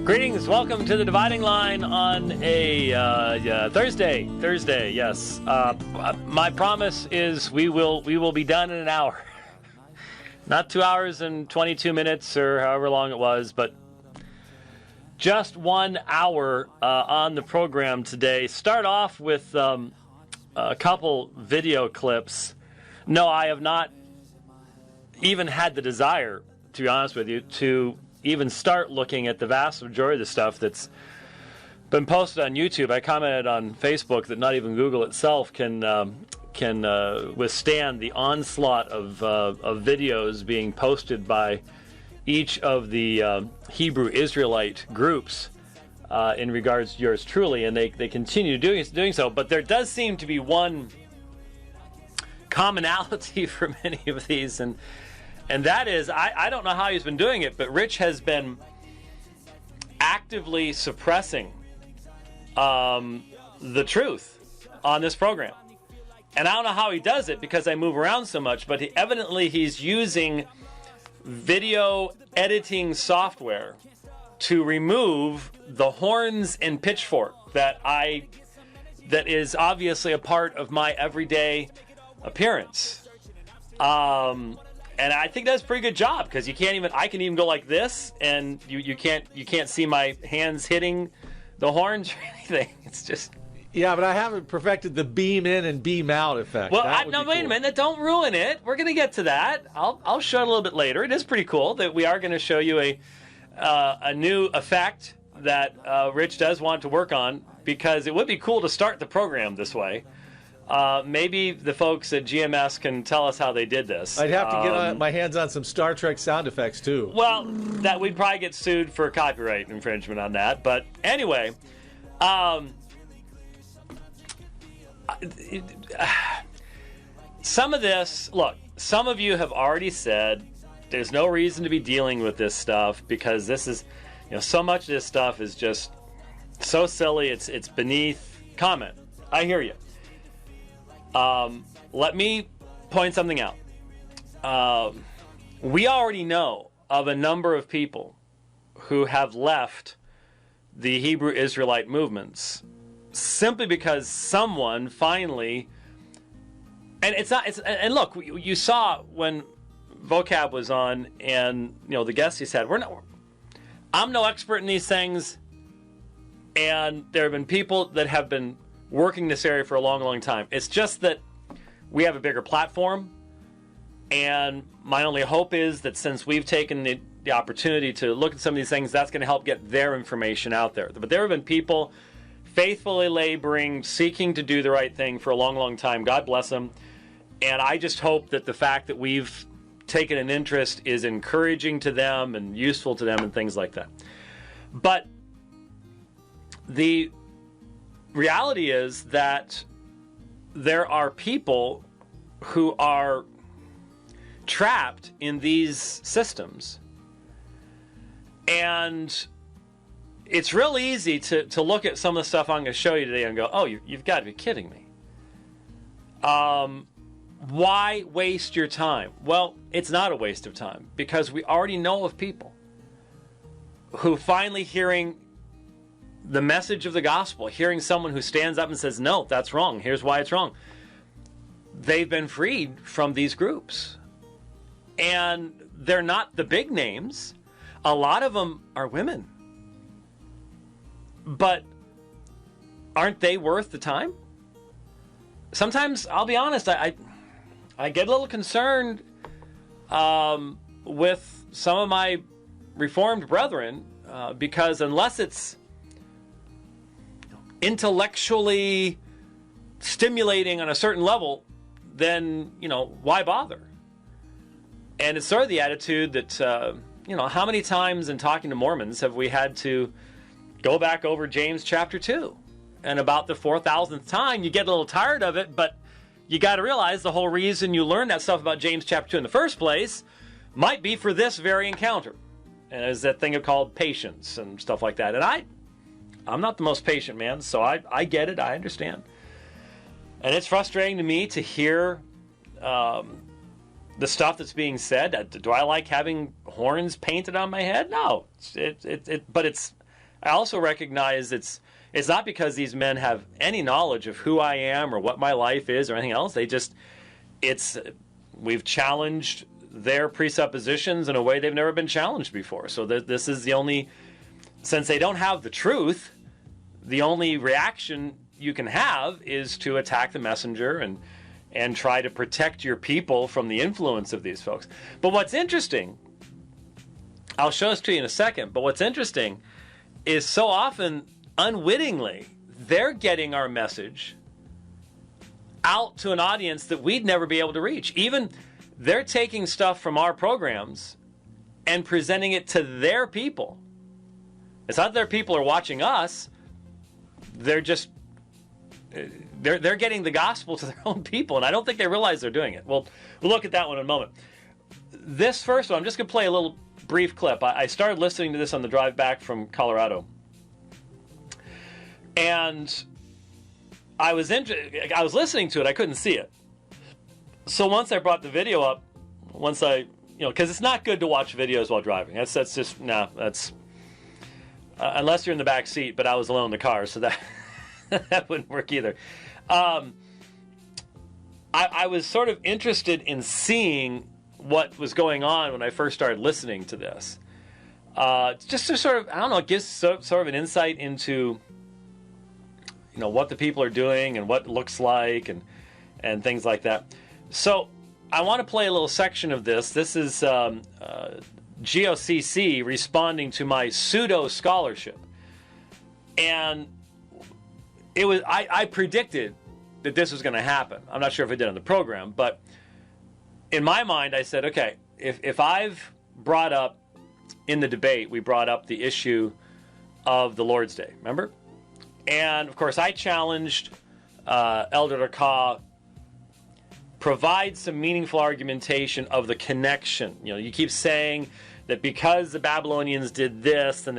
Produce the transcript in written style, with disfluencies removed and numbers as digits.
Greetings, welcome to the Dividing Line on a Thursday, yes. My promise is we will be done in an hour. Not 2 hours and 22 minutes or however long it was, but just 1 hour on the program today. Start off with a couple video clips. No, I have not even had the desire, to be honest with you, to even start looking at the vast majority of the stuff that's been posted on YouTube. I commented on Facebook that not even Google itself can withstand the onslaught of videos being posted by each of the Hebrew Israelite groups in regards to yours truly, and they continue doing so. But there does seem to be one commonality for many of these, and that is, I don't know how he's been doing it, but Rich has been actively suppressing the truth on this program. And I don't know how he does it because I move around so much, but evidently he's using video editing software to remove the horns and pitchfork that is obviously a part of my everyday appearance. And I think that's a pretty good job because I can even go like this, and you can't see my hands hitting the horns or anything. It's just. Yeah, but I haven't perfected the beam in and beam out effect. Well, wait a minute. Don't ruin it. We're going to get to that. I'll show it a little bit later. It is pretty cool that we are going to show you a new effect that Rich does want to work on, because it would be cool to start the program this way. Maybe the folks at GMS can tell us how they did this. I'd have to get my hands on some Star Trek sound effects, too. Well, that we'd probably get sued for copyright infringement on that. But anyway, some of this, look, some of you have already said there's no reason to be dealing with this stuff because this is, so much of this stuff is just so silly, it's beneath comment. I hear you. Let me point something out. We already know of a number of people who have left the Hebrew Israelite movements simply because someone finally, and look, you saw when Vocab was on, and the guest he said, I'm no expert in these things, and there have been people that have been working this area for a long, long time. It's just that we have a bigger platform, and my only hope is that since we've taken the opportunity to look at some of these things, that's going to help get their information out there. But there have been people faithfully laboring, seeking to do the right thing for a long, long time. God bless them. And I just hope that the fact that we've taken an interest is encouraging to them and useful to them and things like that. But the reality is that there are people who are trapped in these systems, and it's real easy to look at some of the stuff I'm going to show you today and go, oh, you've got to be kidding me. Why waste your time? Well, it's not a waste of time, because we already know of people who finally hearing the message of the gospel, hearing someone who stands up and says, no, that's wrong, here's why it's wrong. They've been freed from these groups. And they're not the big names. A lot of them are women. But aren't they worth the time? Sometimes, I'll be honest, I get a little concerned with some of my Reformed brethren because unless it's intellectually stimulating on a certain level, then, why bother? And it's sort of the attitude that, how many times in talking to Mormons have we had to go back over James chapter 2? And about the 4,000th time, you get a little tired of it, but you got to realize the whole reason you learned that stuff about James chapter 2 in the first place might be for this very encounter. And there's that thing called patience and stuff like that. And I'm not the most patient man, so I get it, I understand. And it's frustrating to me to hear the stuff that's being said. Do I like having horns painted on my head? No. But it's I also recognize it's not because these men have any knowledge of who I am or what my life is or anything else. We've challenged their presuppositions in a way they've never been challenged before. So this is the only, since they don't have the truth, the only reaction you can have is to attack the messenger and try to protect your people from the influence of these folks. But what's interesting, I'll show this to you in a second, but what's interesting is so often, unwittingly, they're getting our message out to an audience that we'd never be able to reach. Even they're taking stuff from our programs and presenting it to their people. It's not that their people are watching us. They're getting the gospel to their own people, and I don't think they realize they're doing it. We'll look at that one in a moment. This first one, I'm just going to play a little brief clip. I started listening to this on the drive back from Colorado, and I was listening to it. I couldn't see it. So once I brought the video up, because it's not good to watch videos while driving. That's just unless you're in the back seat. But I was alone in the car, so that that wouldn't work either. I was sort of interested in seeing what was going on when I first started listening to this. Just to sort of, I don't know, it gives sort of an insight into what the people are doing and what it looks like and things like that. So I want to play a little section of this. This is GOCC responding to my pseudo scholarship, and it was I predicted that this was going to happen. I'm not sure if I did on the program, but in my mind I said, okay, if I've brought up in the debate, we brought up the issue of the Lord's Day, remember? And of course I challenged Elder Dakar, provide some meaningful argumentation of the connection. You keep saying that because the Babylonians did this, then